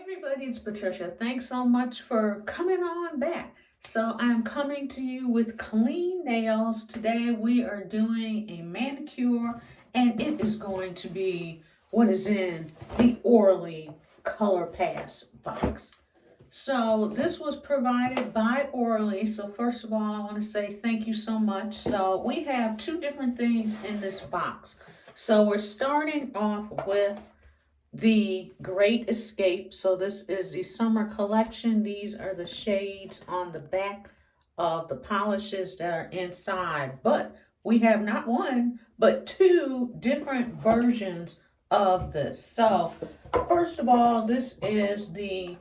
Everybody, it's Patricia. Thanks so much for coming on back. So I'm coming to you with clean nails. Today we are doing a manicure and it is going to be what is in the Orly Colorpass Box. So this was provided by Orly. So first of all, I want to say thank you so much. So we have two different things in this box. So we're starting off with the Great Escape. So this is the summer collection. These are the shades on the back of the polishes that are inside. But we have not one, but two different versions of this. So first of all, this is the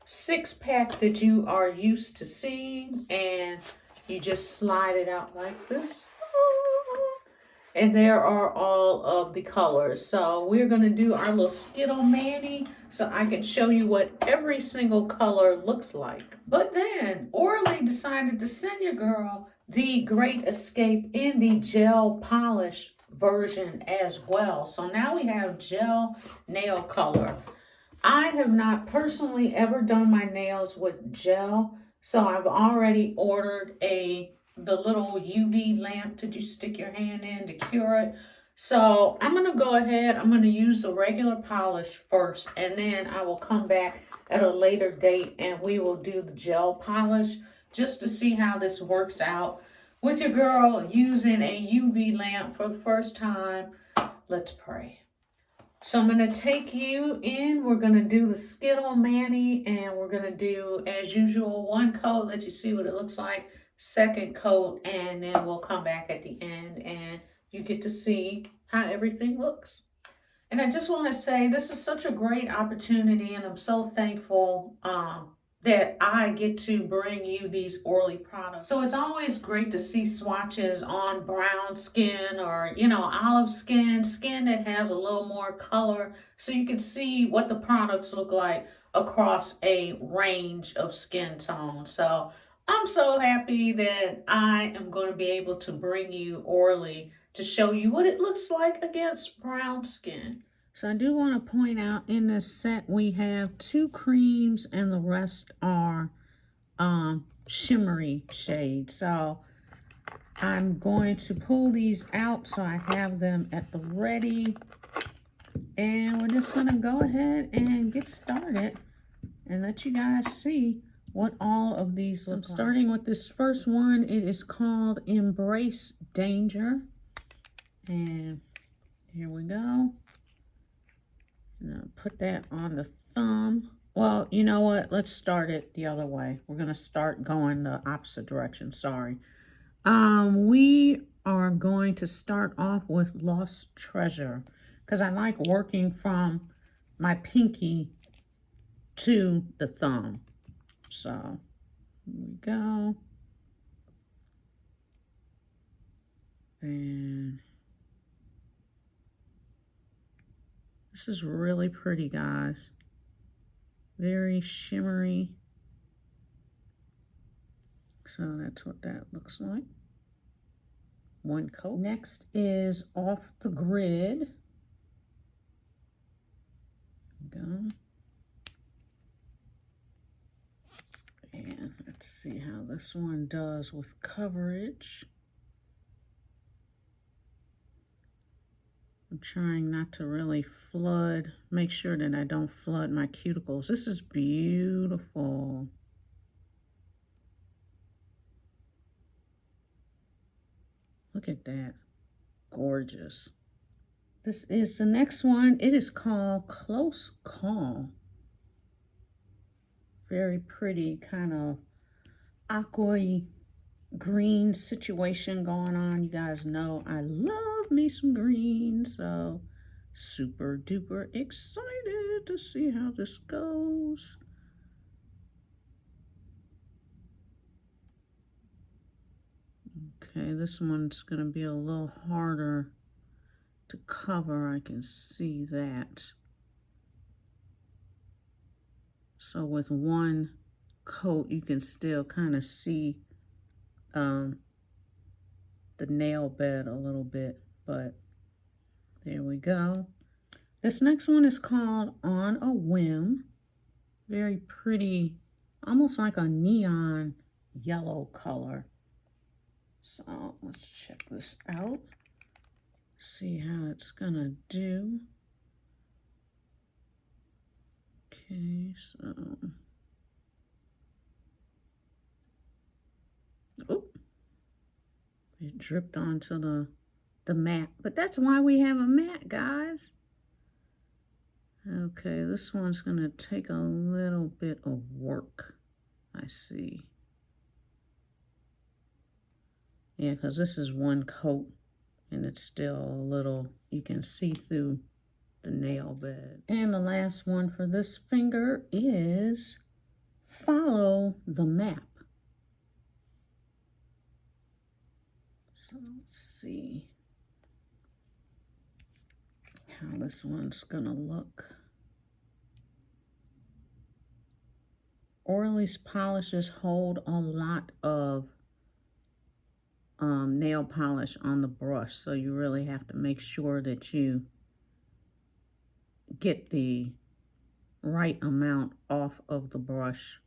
6-pack that you are used to seeing, and you just slide it out like this. And there are all of the colors. So we're going to do our little skittle mani so I can show you what every single color looks like. But then Orly decided to send your girl the Great Escape in the gel polish version as well. So now we have gel nail color. I have not personally ever done my nails with gel, so I've already ordered the little UV lamp that you stick your hand in to cure it. So I'm going to go ahead, I'm going to use the regular polish first, and then I will come back at a later date and we will do the gel polish just to see how this works out with your girl using a UV lamp for the first time. Let's pray. So I'm going to take you in. We're going to do the skittle mani, and we're going to do, as usual, one coat, let you see what it looks like, second coat, and then we'll come back at the end and you get to see how everything looks. And I just want to say this is such a great opportunity, and I'm so thankful that I get to bring you these Orly products. So it's always great to see swatches on brown skin or, olive skin, skin that has a little more color, so you can see what the products look like across a range of skin tones. So I'm so happy that I am going to be able to bring you Orly to show you what it looks like against brown skin. So I do want to point out in this set we have 2 creams and the rest are shimmery shades. So I'm going to pull these out so I have them at the ready. And we're just going to go ahead and get started and let you guys see what all of these look like. So I'm starting with this first one. It is called Embrace Danger. And here we go. Now put that on the thumb. Well, you know what? Let's start it the other way. We're going to start going the opposite direction. Sorry. We are going to start off with Lost Treasure because I like working from my pinky to the thumb. So here we go. And this is really pretty, guys. Very shimmery. So that's what that looks like. One coat. Next is Off the Grid. Go. And let's see how this one does with coverage. I'm trying not to really flood, make sure that I don't flood my cuticles. This is beautiful. Look at that, gorgeous. This is the next one. It is called Close Call. Very pretty, kind of aqua-y green situation going on. You guys know I love me some green, so super duper excited to see how this goes. Okay, this one's going to be a little harder to cover. I can see that. So with one coat, you can still kind of see the nail bed a little bit, but there we go. This next one is called On a Whim. Very pretty, almost like a neon yellow color. So let's check this out. See how it's gonna do. Okay, so oh, it dripped onto the mat, but that's why we have a mat, guys. Okay, this one's gonna take a little bit of work, I see. Yeah, because this is one coat and it's still a little, you can see through the nail bed. And the last one for this finger is follow the map. So let's see how this one's gonna look. Orly's polishes hold a lot of nail polish on the brush, so you really have to make sure that you get the right amount off of the brush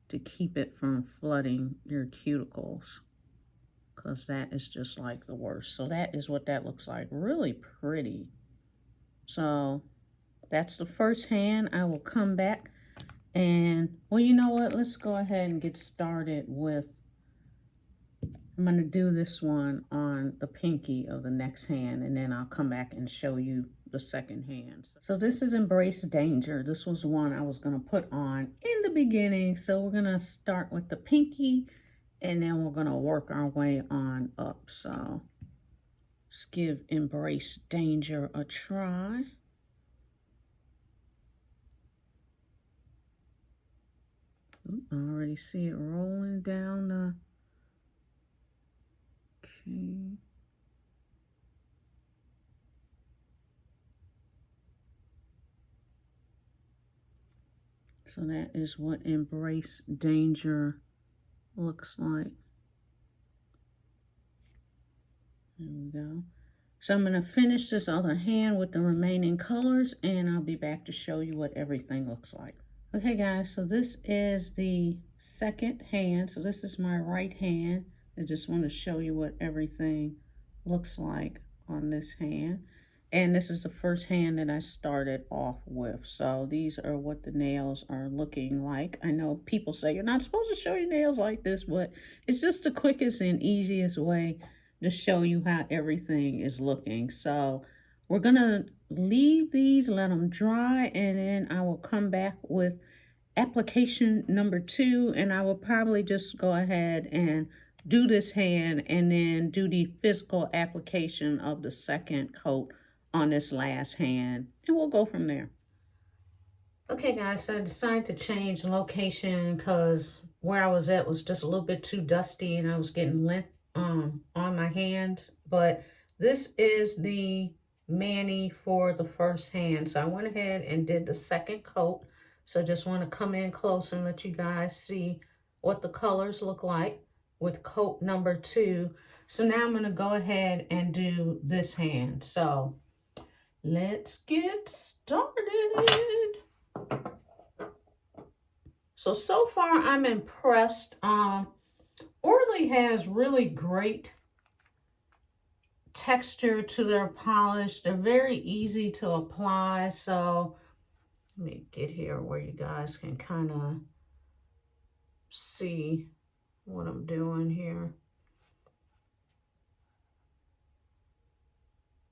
to keep it from flooding your cuticles, because that is just like the worst. So that is what that looks like. Really pretty. So that's the first hand. I will come back and, well, you know what? Let's go ahead and get started with, I'm going to do this one on the pinky of the next hand, and then I'll come back and show you the second hand. So this is Embrace Danger. This was the one I was going to put on in the beginning. So we're going to start with the pinky, and then we're going to work our way on up. So let's give Embrace Danger a try. Ooh, I already see it rolling down the... Okay. So that is what Embrace Danger looks like. There we go. So I'm going to finish this other hand with the remaining colors, and I'll be back to show you what everything looks like. Okay, guys, so this is the second hand. So this is my right hand. I just want to show you what everything looks like on this hand. And this is the first hand that I started off with. So these are what the nails are looking like. I know people say you're not supposed to show your nails like this, but it's just the quickest and easiest way to show you how everything is looking. So we're gonna leave these, let them dry, and then I will come back with application number 2, and I will probably just go ahead and do this hand and then do the physical application of the second coat on this last hand, and we'll go from there. Okay, guys, so I decided to change location because where I was at was just a little bit too dusty and I was getting lint on my hands. But this is the mani for the first hand. So I went ahead and did the second coat. So I just want to come in close and let you guys see what the colors look like with coat number 2. So now I'm going to go ahead and do this hand. So let's get started. So far I'm impressed. Orly has really great texture to their polish. They're very easy to apply. So let me get here where you guys can kind of see what I'm doing here.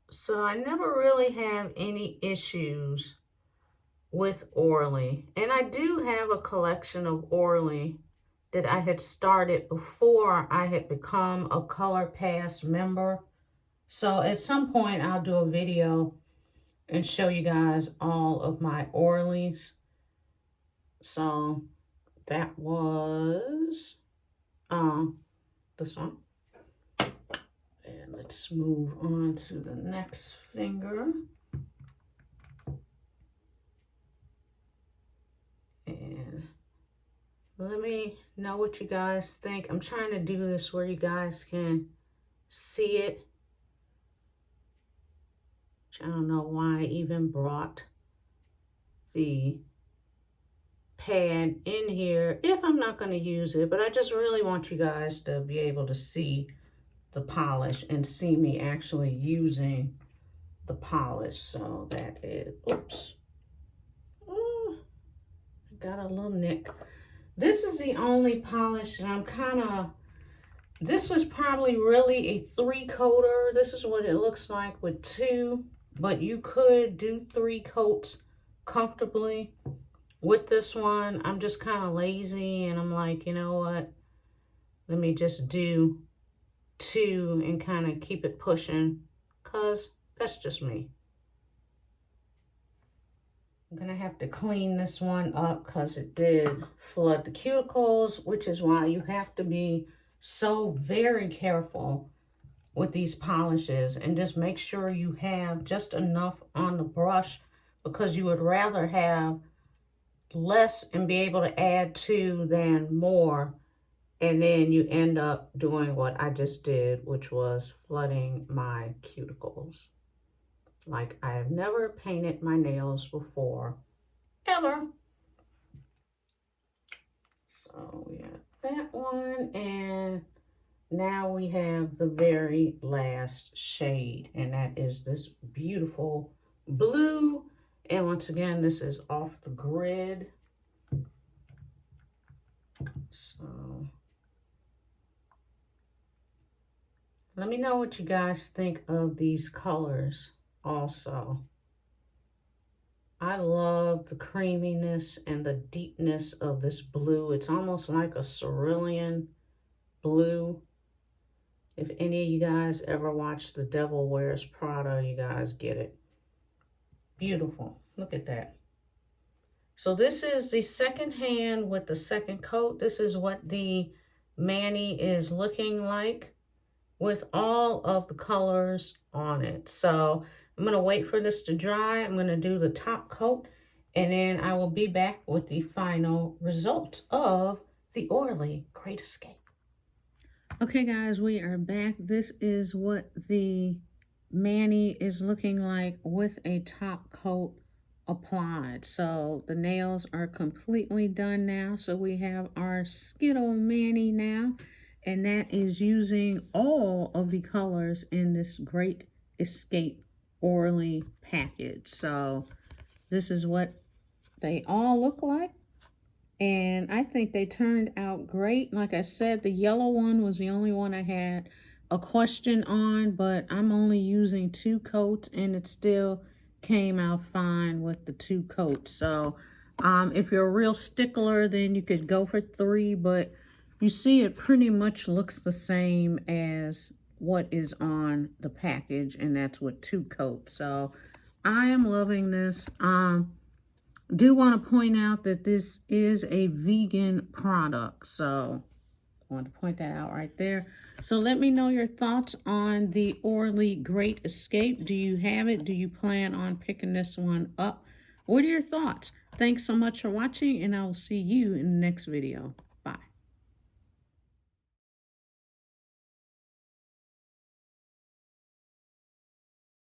So I never really have any issues with Orly. And I do have a collection of Orly that I had started before I had become a Colorpass member. So at some point I'll do a video and show you guys all of my Orlys. So that was this one. And let's move on to the next finger. And let me know what you guys think. I'm trying to do this where you guys can see it. I don't know why I even brought the pad in here if I'm not going to use it, but I just really want you guys to be able to see the polish and see me actually using the polish. So that is, oops, oh, I got a little nick. This is the only polish that I'm kind of, this is probably really a 3-coater. This is what it looks like with 2, but you could do 3 coats comfortably. With this one, I'm just kind of lazy and I'm like, you know what? Let me just do 2 and kind of keep it pushing, because that's just me. I'm going to have to clean this one up because it did flood the cuticles, which is why you have to be so very careful with these polishes and just make sure you have just enough on the brush, because you would rather have less and be able to add to than more, and then you end up doing what I just did, which was flooding my cuticles. Like I have never painted my nails before, ever. So we have that one, and now we have the very last shade, and that is this beautiful blue. And once again, this is off the grid. So let me know what you guys think of these colors also. I love the creaminess and the deepness of this blue. It's almost like a cerulean blue. If any of you guys ever watched The Devil Wears Prada, you guys get it. Beautiful. Look at that. So this is the second hand with the second coat. This is what the mani is looking like with all of the colors on it. So I'm going to wait for this to dry. I'm going to do the top coat, and then I will be back with the final result of the Orly Great Escape. Okay guys, we are back. This is what the mani is looking like with a top coat applied. So the nails are completely done now. So we have our skittle mani now, and that is using all of the colors in this Great Escape Orly package. So this is what they all look like, and I think they turned out great. Like I said, the yellow one was the only one I had a question on, but I'm only using 2 coats and it still came out fine with the 2 coats. So if you're a real stickler, then you could go for 3, but you see it pretty much looks the same as what is on the package, and that's with 2 coats. So I am loving this. Do want to point out that this is a vegan product, so I want to point that out right there. So let me know your thoughts on the Orly Great Escape. Do you have it? Do you plan on picking this one up? What are your thoughts? Thanks so much for watching, and I will see you in the next video.